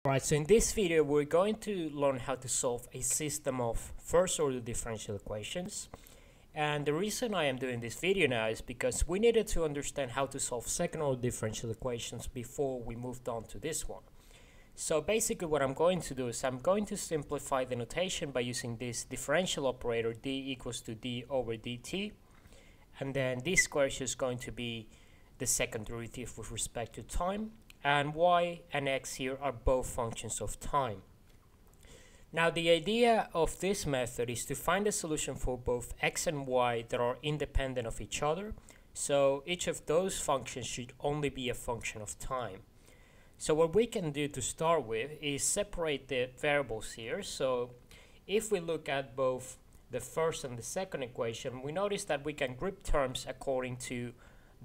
Right, so in this video we're going to learn how to solve a system of first order differential equations. And the reason I am doing this video now is because we needed to understand how to solve second order differential equations before we moved on to this one. So basically what I'm going to do is I'm going to simplify the notation by using this differential operator d equals to d over dt, and then d squared is just going to be the second derivative with respect to time, and y and x here are both functions of time. Now the idea of this method is to find a solution for both x and y that are independent of each other, so each of those functions should only be a function of time. So what we can do to start with is separate the variables here. So if we look at both the first and the second equation, we notice that we can group terms according to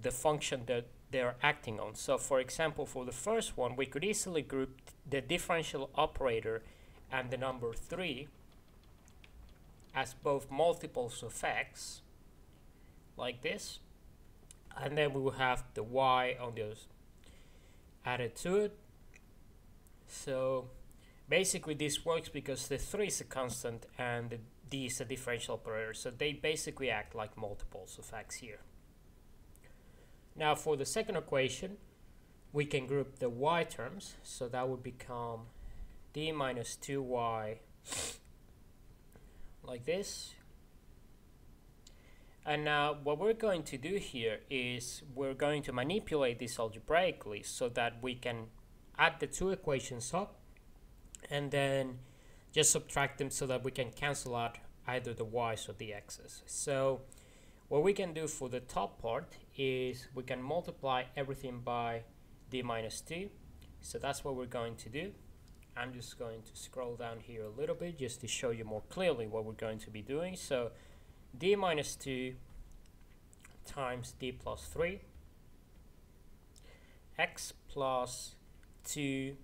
the function that they're acting on. So for example, for the first one, we could easily group the differential operator and the number 3 as both multiples of x, like this, and then we will have the y on the added to it. So basically this works because the 3 is a constant and the d is a differential operator, so they basically act like multiples of x here. Now for the second equation, we can group the y terms, so that would become d minus 2y like this. And now what we're going to do here is we're going to manipulate this algebraically so that we can add the two equations up and then just subtract them so that we can cancel out either the y's or the x's. So what we can do for the top part is we can multiply everything by d minus 2. So that's what we're going to do. I'm just going to scroll down here a little bit just to show you more clearly what we're going to be doing. So d minus 2 times d plus 3, x plus 2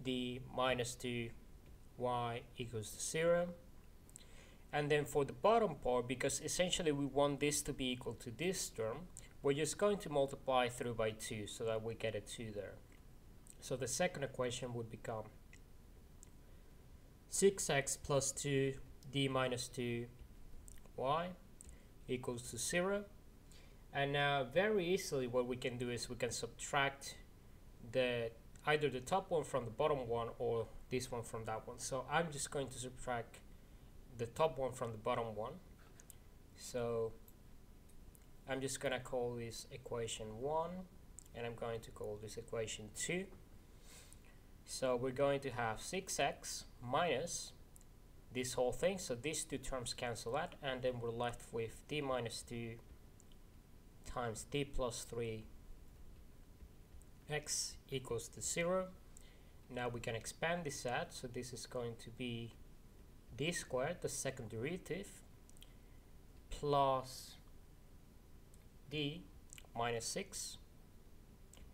d minus 2 y equals to 0. And then for the bottom part, because essentially we want this to be equal to this term, we're just going to multiply through by 2 so that we get a 2 there. So the second equation would become 6x plus 2 d minus 2 y equals to 0. And now very easily what we can do is we can subtract either the top one from the bottom one or this one from that one. So I'm just going to subtract the top one from the bottom one. So I'm just going to call this equation 1 and I'm going to call this equation 2. So we're going to have 6x minus this whole thing, so these two terms cancel out, and then we're left with d minus 2 times d plus 3 x equals to 0. Now we can expand this out, so this is going to be d squared, the second derivative, plus d minus 6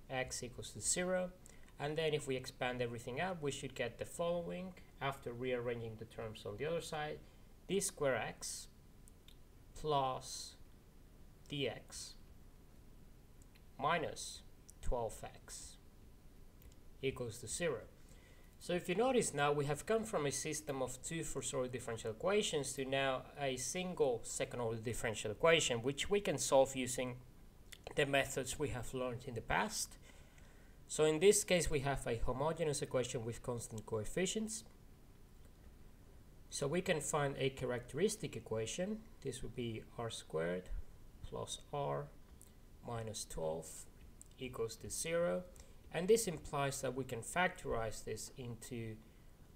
x equals to 0. And then if we expand everything out, we should get the following after rearranging the terms on the other side: d squared x plus dx minus 12x equals to 0. So if you notice now, we have come from a system of two first order differential equations to now a single second order differential equation, which we can solve using the methods we have learned in the past. So in this case, we have a homogeneous equation with constant coefficients. So we can find a characteristic equation. This would be r squared plus r minus 12 equals to 0. And this implies that we can factorize this into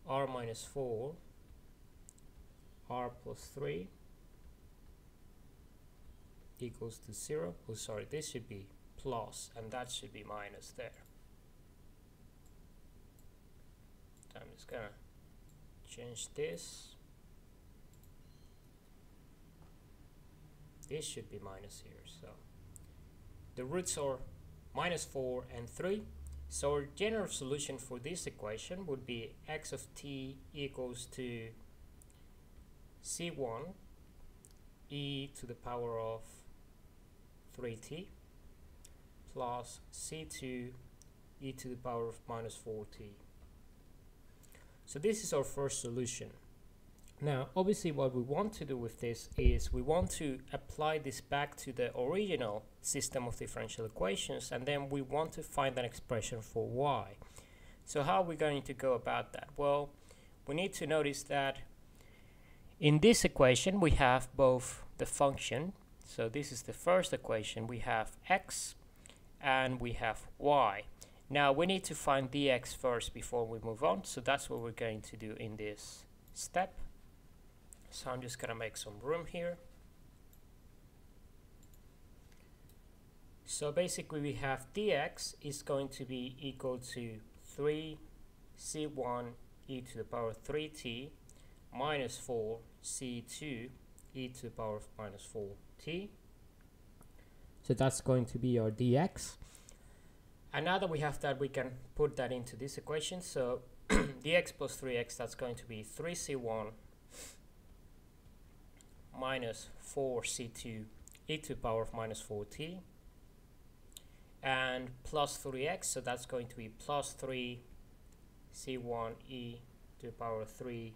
r minus 4, r plus 3 equals to 0. Oh, sorry, this should be plus and that should be minus there. I'm just gonna change this. This should be minus here. So the roots are minus 4 and 3. So our general solution for this equation would be x of t equals to c1 e to the power of 3t plus c2 e to the power of minus 4t So this is our first solution. Now, obviously what we want to do with this is we want to apply this back to the original system of differential equations, and then we want to find an expression for y. So how are we going to go about that? Well, we need to notice that in this equation we have both the function, so this is the first equation, we have x and we have y. Now we need to find dx first before we move on, so that's what we're going to do in this step. So I'm just gonna make some room here. So basically we have dx is going to be equal to 3c1 e to the power 3t minus 4c2 e to the power of minus 4t. So that's going to be our dx. And now that we have that, we can put that into this equation. So dx plus 3x, that's going to be 3c1 minus 4c2 e to the power of minus 4t, and plus 3x, so that's going to be plus 3c1 e to the power of 3t,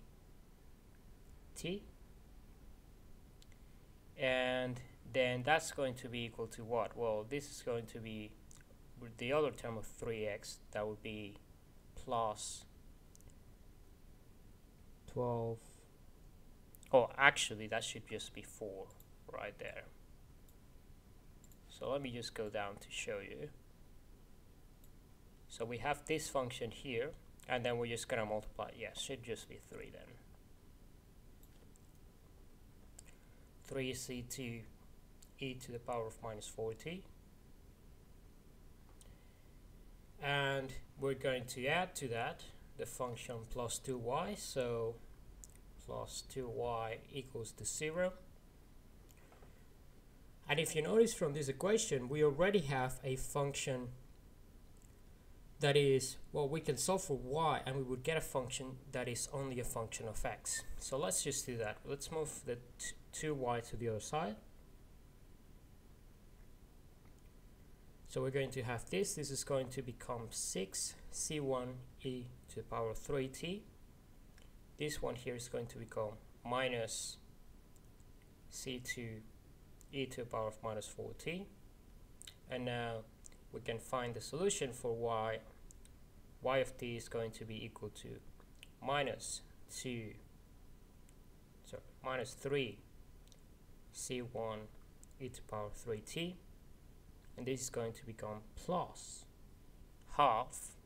and then that's going to be equal to what? Well, this is going to be with the other term of 3x, that would be plus 12. Oh, actually that should just be 4 right there. So let me just go down to show you. So we have this function here, and then we're just gonna multiply. Yeah, should just be 3 then. 3c2 e to the power of minus 4t. And we're going to add to that the function plus 2y, so plus 2y equals to 0. And if you notice from this equation, we already have a function that is, well, we can solve for y and we would get a function that is only a function of x. So let's just do that. Let's move the 2y to the other side. So we're going to have this is going to become 6c1 e to the power of 3t. This one here is going to become minus c2 e to the power of minus 4t. And now we can find the solution for y. Y of t is going to be equal to minus 3 c1 e to the power of 3t. And this is going to become plus half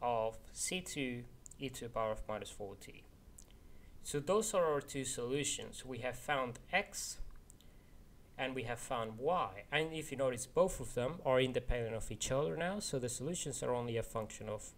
of c2 e to the power of minus 4t. So those are our two solutions. We have found x and we have found y. And if you notice, both of them are independent of each other now. So the solutions are only a function of